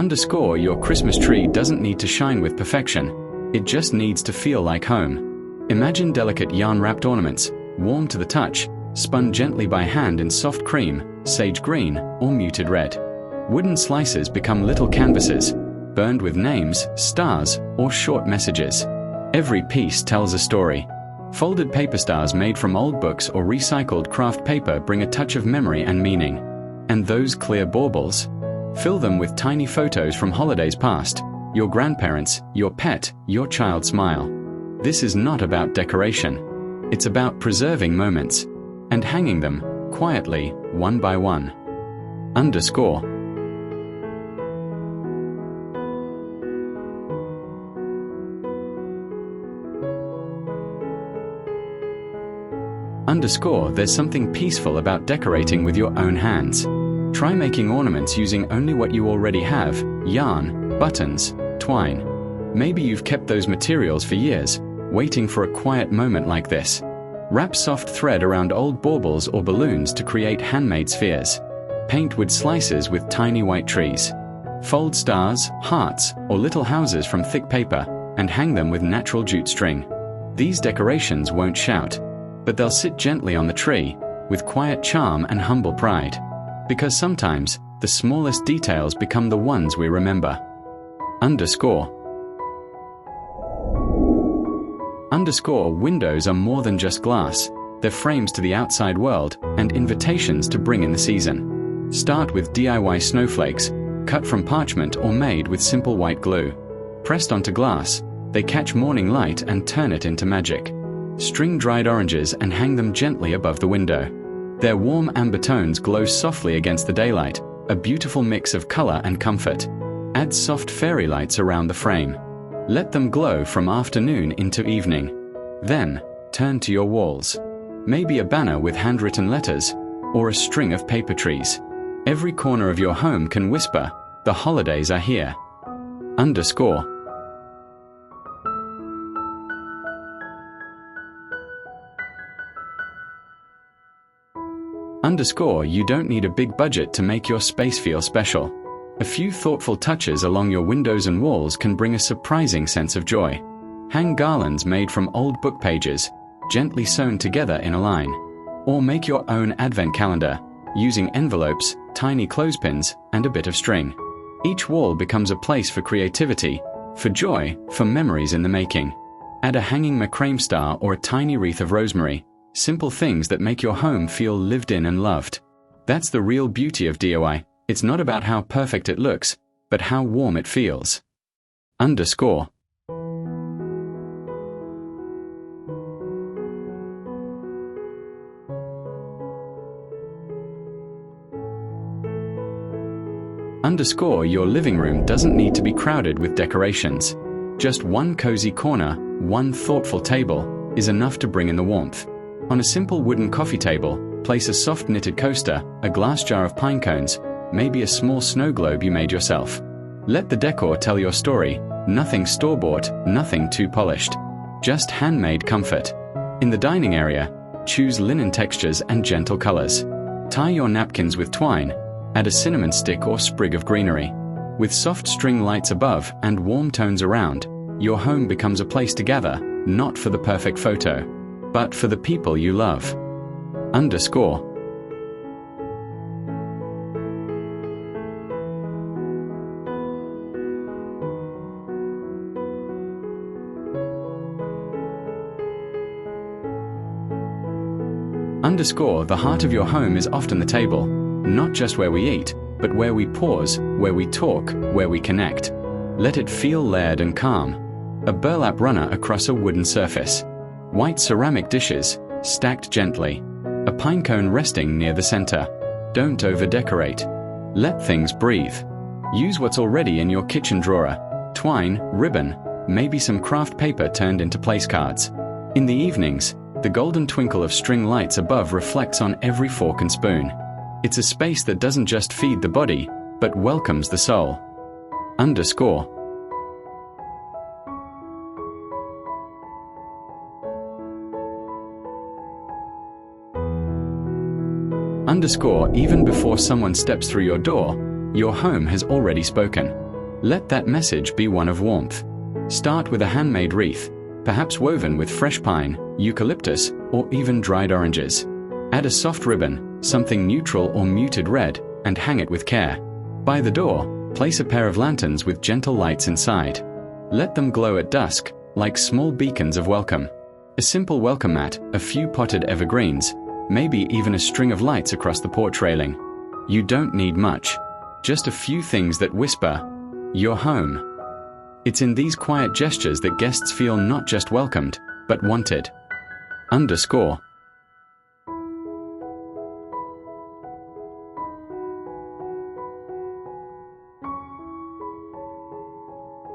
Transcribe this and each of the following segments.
Underscore, your Christmas tree doesn't need to shine with perfection. It just needs to feel like home. Imagine delicate yarn-wrapped ornaments, warm to the touch, spun gently by hand in soft cream, sage green, or muted red. Wooden slices become little canvases, burned with names, stars, or short messages. Every piece tells a story. Folded paper stars made from old books or recycled craft paper bring a touch of memory and meaning. And those clear baubles? Fill them with tiny photos from holidays past, your grandparents, your pet, your child's smile. This is not about decoration. It's about preserving moments and hanging them, quietly, one by one. Underscore. Underscore, there's something peaceful about decorating with your own hands. Try making ornaments using only what you already have: yarn, buttons, twine. Maybe you've kept those materials for years, waiting for a quiet moment like this. Wrap soft thread around old baubles or balloons to create handmade spheres. Paint wood slices with tiny white trees. Fold stars, hearts, or little houses from thick paper and hang them with natural jute string. These decorations won't shout, but they'll sit gently on the tree with quiet charm and humble pride. Because sometimes the smallest details become the ones we remember. Underscore. Underscore, windows are more than just glass. They're frames to the outside world and invitations to bring in the season. Start with DIY snowflakes, cut from parchment or made with simple white glue. Pressed onto glass, they catch morning light and turn it into magic. String dried oranges and hang them gently above the window. Their warm amber tones glow softly against the daylight, a beautiful mix of color and comfort. Add soft fairy lights around the frame. Let them glow from afternoon into evening. Then, turn to your walls. Maybe a banner with handwritten letters, or a string of paper trees. Every corner of your home can whisper, "The holidays are here." Underscore. Underscore, you don't need a big budget to make your space feel special. A few thoughtful touches along your windows and walls can bring a surprising sense of joy. Hang garlands made from old book pages, gently sewn together in a line. Or make your own advent calendar, using envelopes, tiny clothespins, and a bit of string. Each wall becomes a place for creativity, for joy, for memories in the making. Add a hanging macrame star or a tiny wreath of rosemary. Simple things that make your home feel lived in and loved. That's the real beauty of DIY. It's not about how perfect it looks, but how warm it feels. Underscore. Underscore, your living room doesn't need to be crowded with decorations. Just one cozy corner, one thoughtful table, is enough to bring in the warmth. On a simple wooden coffee table, place a soft knitted coaster, a glass jar of pine cones, maybe a small snow globe you made yourself. Let the decor tell your story. Nothing store-bought, nothing too polished. Just handmade comfort. In the dining area, choose linen textures and gentle colors. Tie your napkins with twine. Add a cinnamon stick or sprig of greenery. With soft string lights above and warm tones around, your home becomes a place to gather, not for the perfect photo, but for the people you love. Underscore. Underscore, the heart of your home is often the table, not just where we eat, but where we pause, where we talk, where we connect. Let it feel layered and calm. A burlap runner across a wooden surface. White ceramic dishes, stacked gently. A pine cone resting near the center. Don't over-decorate. Let things breathe. Use what's already in your kitchen drawer. Twine, ribbon, maybe some craft paper turned into place cards. In the evenings, the golden twinkle of string lights above reflects on every fork and spoon. It's a space that doesn't just feed the body, but welcomes the soul. Underscore. Underscore, even before someone steps through your door, your home has already spoken. Let that message be one of warmth. Start with a handmade wreath, perhaps woven with fresh pine, eucalyptus, or even dried oranges. Add a soft ribbon, something neutral or muted red, and hang it with care. By the door, place a pair of lanterns with gentle lights inside. Let them glow at dusk, like small beacons of welcome. A simple welcome mat, a few potted evergreens, maybe even a string of lights across the porch railing. You don't need much. Just a few things that whisper, "You're home." It's in these quiet gestures that guests feel not just welcomed, but wanted. Underscore.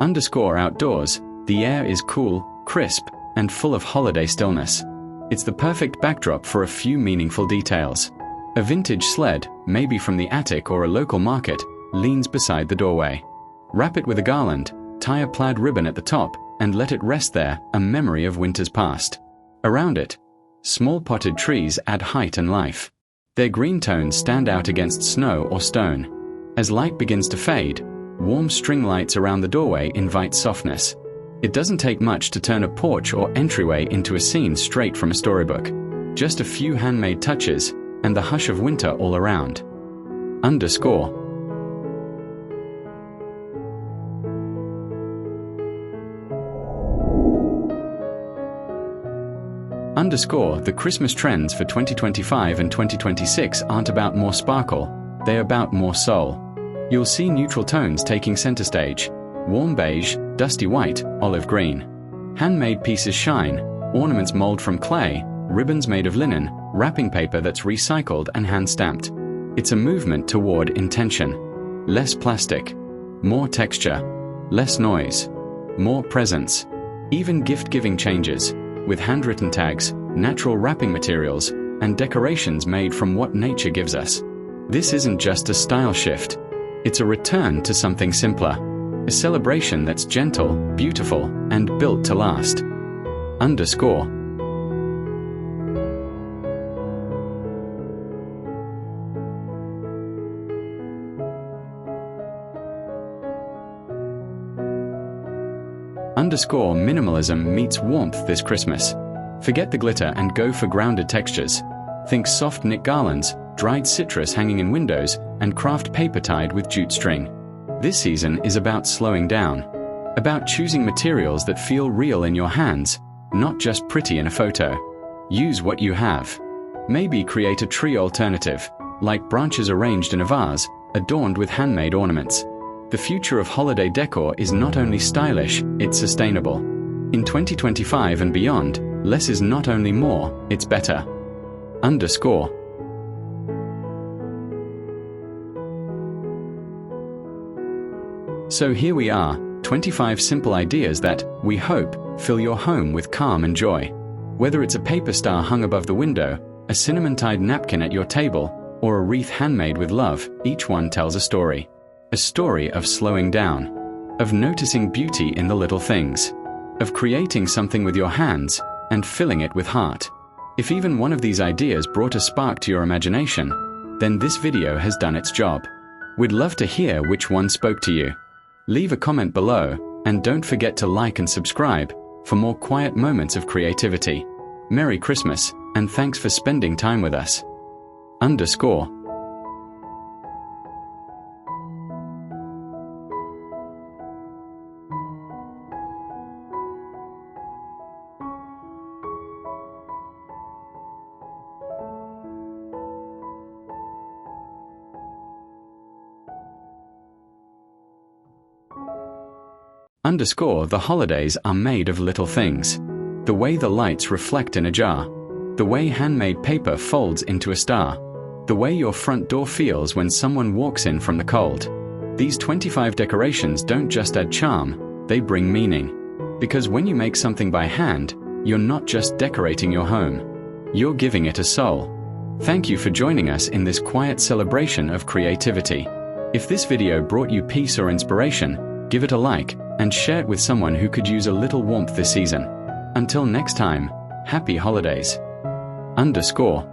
Underscore outdoors, the air is cool, crisp, and full of holiday stillness. It's the perfect backdrop for a few meaningful details. A vintage sled, maybe from the attic or a local market, leans beside the doorway. Wrap it with a garland, tie a plaid ribbon at the top, and let it rest there, a memory of winters past. Around it, small potted trees add height and life. Their green tones stand out against snow or stone. As light begins to fade, warm string lights around the doorway invite softness. It doesn't take much to turn a porch or entryway into a scene straight from a storybook. Just a few handmade touches, and the hush of winter all around. Underscore. Underscore, the Christmas trends for 2025 and 2026 aren't about more sparkle, they're about more soul. You'll see neutral tones taking center stage. Warm beige, dusty white, olive green. Handmade pieces shine, ornaments mold from clay, ribbons made of linen, wrapping paper that's recycled and hand-stamped. It's a movement toward intention. Less plastic, more texture, less noise, more presence. Even gift-giving changes, with handwritten tags, natural wrapping materials, and decorations made from what nature gives us. This isn't just a style shift. It's a return to something simpler. A celebration that's gentle, beautiful, and built to last. Underscore. Underscore, minimalism meets warmth this Christmas. Forget the glitter and go for grounded textures. Think soft knit garlands, dried citrus hanging in windows, and craft paper tied with jute string. This season is about slowing down. About choosing materials that feel real in your hands, not just pretty in a photo. Use what you have. Maybe create a tree alternative, like branches arranged in a vase, adorned with handmade ornaments. The future of holiday decor is not only stylish, it's sustainable. In 2025 and beyond, less is not only more, it's better. Underscore. So here we are, 25 simple ideas that, we hope, fill your home with calm and joy. Whether it's a paper star hung above the window, a cinnamon-tied napkin at your table, or a wreath handmade with love, each one tells a story. A story of slowing down, of noticing beauty in the little things, of creating something with your hands and filling it with heart. If even one of these ideas brought a spark to your imagination, then this video has done its job. We'd love to hear which one spoke to you. Leave a comment below, and don't forget to like and subscribe for more quiet moments of creativity. Merry Christmas, and thanks for spending time with us. Underscore. Underscore, the holidays are made of little things. The way the lights reflect in a jar. The way handmade paper folds into a star. The way your front door feels when someone walks in from the cold. These 25 decorations don't just add charm, they bring meaning. Because when you make something by hand, you're not just decorating your home. You're giving it a soul. Thank you for joining us in this quiet celebration of creativity. If this video brought you peace or inspiration, give it a like, and share it with someone who could use a little warmth this season. Until next time, happy holidays. Underscore.